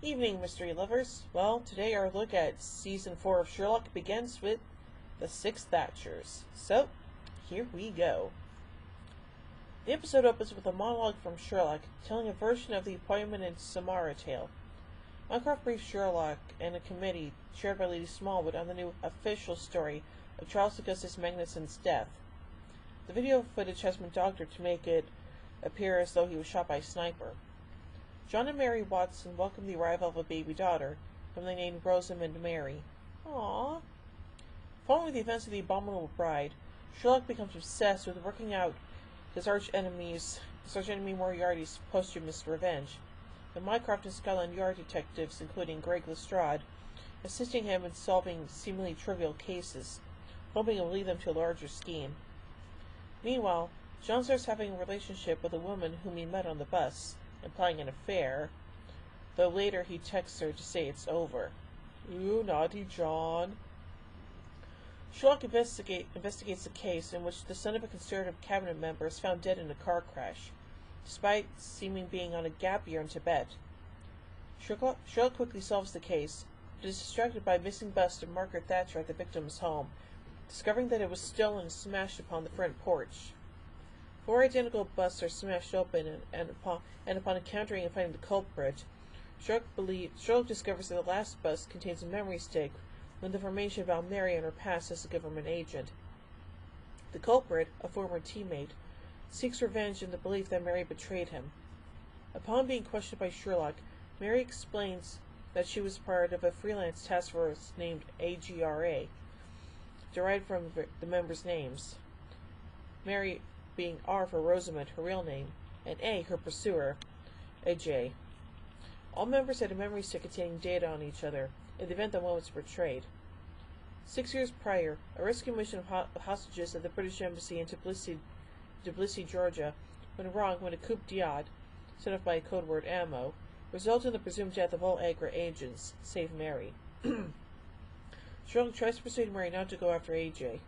Evening, mystery lovers. Well, today our look at Season 4 of Sherlock begins with the Six Thatchers. So, here we go. The episode opens with a monologue from Sherlock, telling a version of the Appointment in Samara tale. Mycroft briefs Sherlock and a committee, chaired by Lady Smallwood, on the new official story of Charles Augustus Magnuson's death. The video footage has been doctored to make it appear as though he was shot by a sniper. John and Mary Watson welcome the arrival of a baby daughter, whom they named Rosamund Mary. Aww. Following the events of the Abominable Bride, Sherlock becomes obsessed with working out his arch-enemy Moriarty's posthumous revenge, and Mycroft and Scotland Yard detectives, including Greg Lestrade, assisting him in solving seemingly trivial cases, hoping it will lead them to a larger scheme. Meanwhile, John starts having a relationship with a woman whom he met on the bus, implying an affair, though later he texts her to say it's over. Ooh, naughty John. Sherlock investigates a case in which the son of a Conservative cabinet member is found dead in a car crash, despite seeming being on a gap year in Tibet. Sherlock quickly solves the case, but is distracted by a missing bust of Margaret Thatcher at the victim's home, discovering that it was stolen and smashed upon the front porch. 4 identical busts are smashed open, and upon encountering and finding the culprit, Sherlock discovers that the last bust contains a memory stick with information about Mary and her past as a government agent. The culprit, a former teammate, seeks revenge in the belief that Mary betrayed him. Upon being questioned by Sherlock, Mary explains that she was part of a freelance task force named AGRA, derived from the members' names. Mary being R for Rosamund, her real name, and A, her pursuer, AJ. All members had a memory stick containing data on each other, in the event that one was betrayed. 6 years prior, a rescue mission of hostages at the British Embassy in Tbilisi, Georgia, went wrong when a coup d'etat, set off by a code word ammo, resulted in the presumed death of all AGRA agents, save Mary. Sherlock tries to persuade Mary not to go after AJ.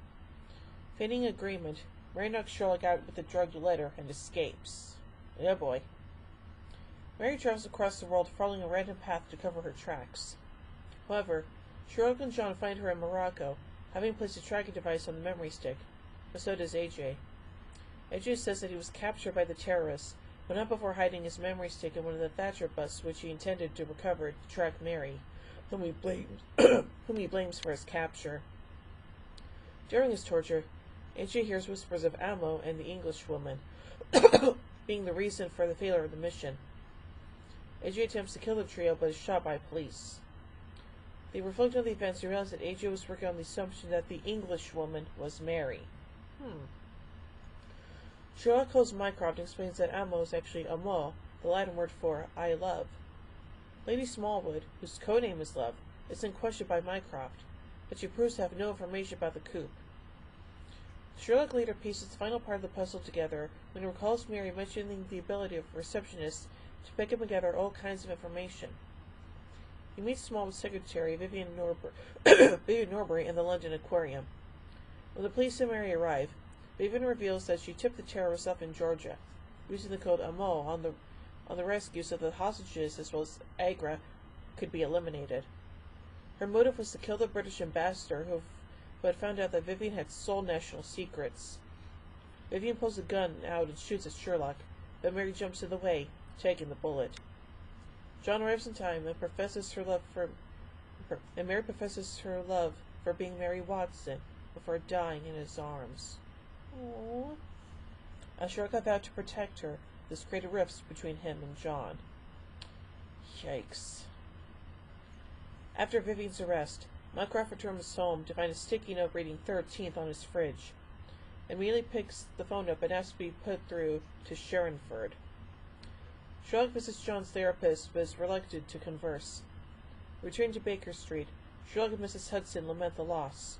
Feigning agreement, Mary knocks Sherlock out with a drugged letter and escapes. Oh boy. Mary travels across the world following a random path to cover her tracks. However, Sherlock and John find her in Morocco, having placed a tracking device on the memory stick, but so does AJ. AJ says that he was captured by the terrorists, but not before hiding his memory stick in one of the Thatcher busts which he intended to recover to track Mary, whom he blames for his capture. During his torture, AJ hears whispers of ammo and the Englishwoman being the reason for the failure of the mission. AJ attempts to kill the trio but is shot by police. They reflect on the events and realize that AJ was working on the assumption that the Englishwoman was Mary. Sherlock calls Mycroft and explains that ammo is actually amour, the Latin word for I love. Lady Smallwood, whose codename is Love, is then questioned by Mycroft, but she proves to have no information about the coup. Sherlock later pieces the final part of the puzzle together when he recalls Mary mentioning the ability of receptionists to pick up and gather all kinds of information. He meets Smallwood's secretary, Vivian Norbury, in the London Aquarium. When the police and Mary arrive, Vivian reveals that she tipped the terrorists off in Georgia, using the code AMO on the rescue so the hostages as well as AGRA could be eliminated. Her motive was to kill the British ambassador who had found out that Vivian had sole national secrets. Vivian pulls a gun out and shoots at Sherlock, but Mary jumps in the way, taking the bullet. John arrives in time and Mary professes her love for being Mary Watson before dying in his arms. Aww. As Sherlock vowed to protect her, this created rifts between him and John. Yikes. After Vivian's arrest, Mycroft returns home to find a sticky note reading 13th on his fridge. Immediately picks the phone up and asks to be put through to Sharonford. Sherlock visits John's therapist, but is reluctant to converse. Returning to Baker Street, Sherlock and Mrs. Hudson lament the loss.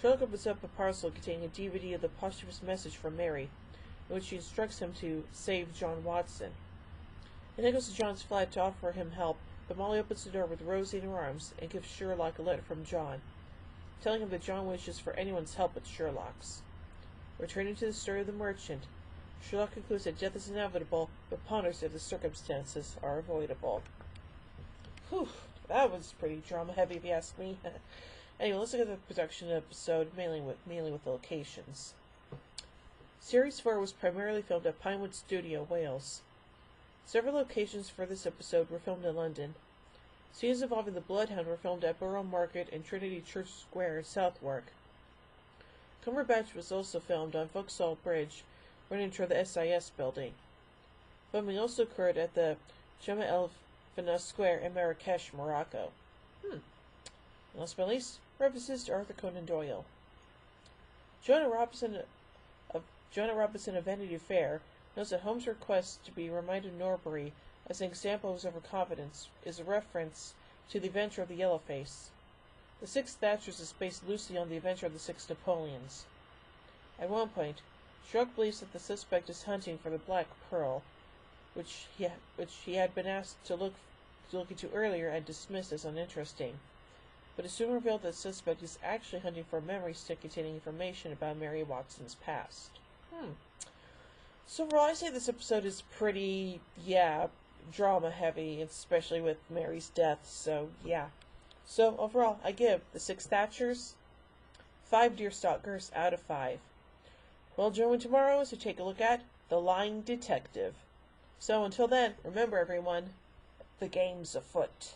Sherlock opens up a parcel containing a DVD of the posthumous message from Mary, in which she instructs him to save John Watson. He then goes to John's flat to offer him help, but Molly opens the door with Rosie in her arms and gives Sherlock a letter from John, telling him that John wishes for anyone's help but Sherlock's. Returning to the story of the merchant, Sherlock concludes that death is inevitable, but ponders if the circumstances are avoidable. Whew, that was pretty drama-heavy, if you ask me. Anyway, let's look at the production episode, mainly with the locations. Series 4 was primarily filmed at Pinewood Studio, Wales. Several locations for this episode were filmed in London. Scenes involving the Bloodhound were filmed at Borough Market and Trinity Church Square in Southwark. Cumberbatch was also filmed on Vauxhall Bridge, running toward the SIS building. Filming also occurred at the Jama El Fana Square in Marrakesh, Morocco. Last but not least, references to Arthur Conan Doyle. Joanna Robinson of Vanity Fair notes that Holmes' request to be reminded Norbury as an example of his overconfidence is a reference to the adventure of the Yellowface. The Six Thatchers is based loosely on the adventure of the Six Napoleons. At one point, Sherlock believes that the suspect is hunting for the Black Pearl, which he had been asked to look into earlier and dismissed as uninteresting. But it's soon revealed that the suspect is actually hunting for a memory stick containing information about Mary Watson's past. So overall, I say this episode is pretty, drama heavy, especially with Mary's death, so yeah. So overall, I give the Six Thatchers 5 Deerstalkers out of 5. Well, join me tomorrow as we take a look at The Lying Detective. So until then, remember everyone, the game's afoot.